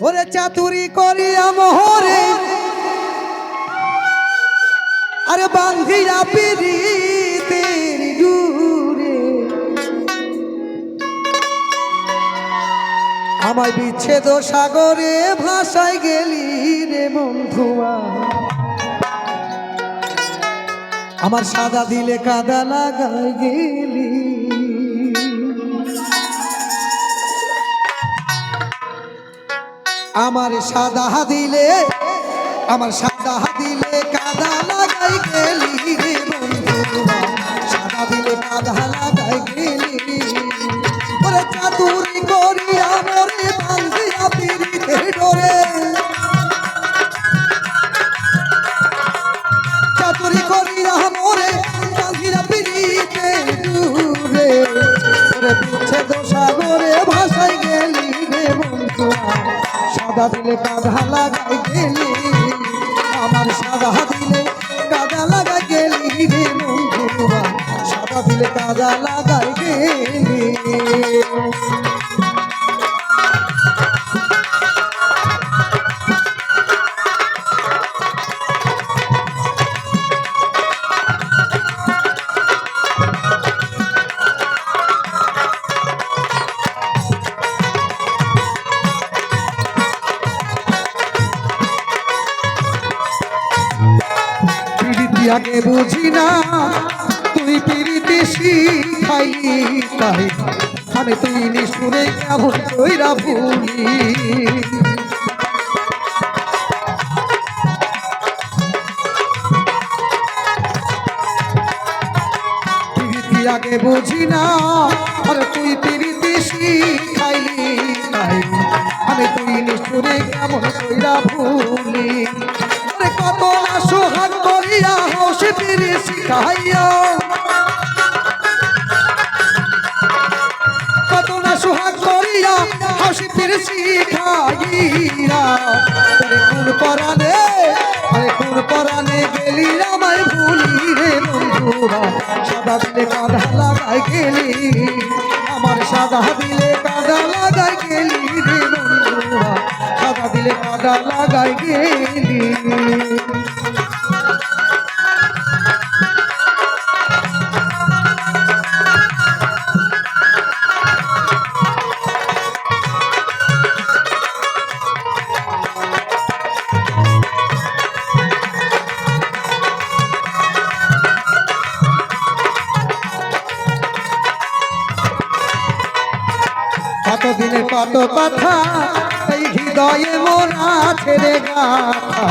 ওরে চাতুরি করিয়া মোহরে আরে বান্ধিয়া পিরিতের ডুরে আমায় বিচ্ছেদ সাগরে ভাসায় গেলি রে বন্ধুয়া আমার সাদা দিলে কাদা লাগাই গেলি আমার সাদা দিলে কাদা লাগাই গেলি রে বন্ধুয়া সাদা দিলে কাদা লাগাই গেলি ওরে চাতুরি করিয়া মোরে বান্ধিয়া পিরিতে ডোরে চাতুরি করিয়া মোরে বান্ধিয়া পিরিতে ডোরে ওরে বিচ্ছেদ সাগরে ভাসাই গেলি রে বন্ধুয়া সাদা দিলে কাদা লাগাই গেলি আমার সাদা দিলে কাদা লাগাই গেলি রে বন্ধুয়া সাদা দিলে কাদা লাগাই গেলি আগে বুঝি না তুই পিরিতি শিখাইলি তাই মানে তুই নিষ্ঠুরে কেমন কইরা ভুলি পিরিতি আগে বুঝি না আর তুই পিরিতি শিখাইলি তাই মানে তুই নিষ্ঠুরে কেমন কইরা ভুলি কত না সোহাগ করিয়া হাসি ফিরে শিখাইয়া কত না সোহাগ করিয়া হাসি ফিরে শিখাইয়া কোন পরানে গেলি আমায় ভুলি রে বন্ধুরা সাদা দিলে কাদা লাগাই গেলি আমার সাদা দিলে কাদা লাগাই গেলি রে বন্ধুরা সাদা দিলে কাদা লাগাই গেলি কতদিনের কত কথা এই হৃদয়ে মোরা ছেড়ে গাথা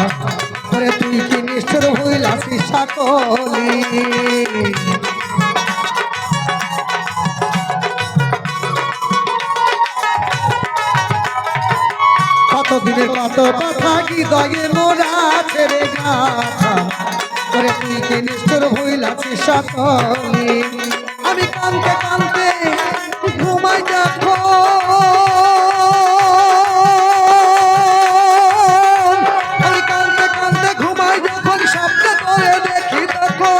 করে তুই কি নিষ্ঠুর হইলাসি সকলি কতদিনের কত কথা হৃদয়ে মোরা ছেড়ে গাথা করে তুই কি নিষ্ঠুর হইলাসি সকলি আমি কানতে কানতে ঘুমাই দেখো আমি কানতে কানতে ঘুমাই যখন স্বপ্ন করে দেখি দেখো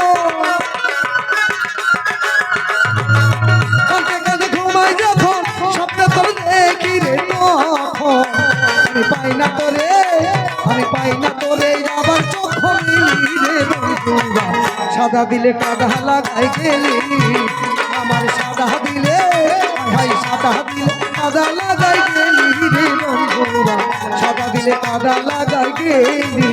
কানতে কানতে ঘুমাই যখন স্বপ্ন করে দেখি রে আমি পাই না তোরে আবার চোখ মিলি রে বন্ধুরা সাদা দিলে কাদা লাগাই গেলি আমার সাদা দিলে ভাই সাদা দিলে কাদা লাগাই গেলি রে বন্ধুরা সাদা দিলে কাদা লাগাই গেলি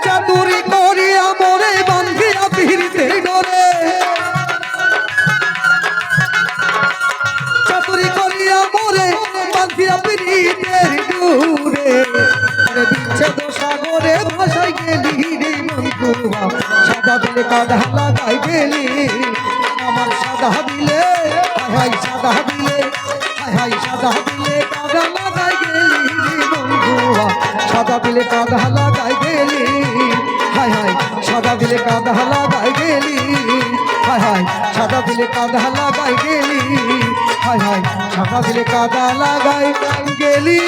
চাতুরি করিয়া মোরে বান্ধিয়া পিরিতে ডোরে চাতুরি করিয়া মোরে বান্ধিয়া পিরিতের ডোরে বিচ্ছেদ সাগরে ভাসাই গেলি রে বন্ধুয়া সাদা দিলে কাদা লাগাই গেলি আমার সাদা দিলে হাই সাদা দিলে কাদা লাগাই গেলি রে বন্ধুয়া সাদা দিলে কাদা লাগাই গেলি হায় হায় সাদা দিলে কাদা লাগাই গেলি হায় হায় সাদা দিলে কাদা লাগাই গেলি হায় হায় সাদা দিলে কাদা লাগাই গেলি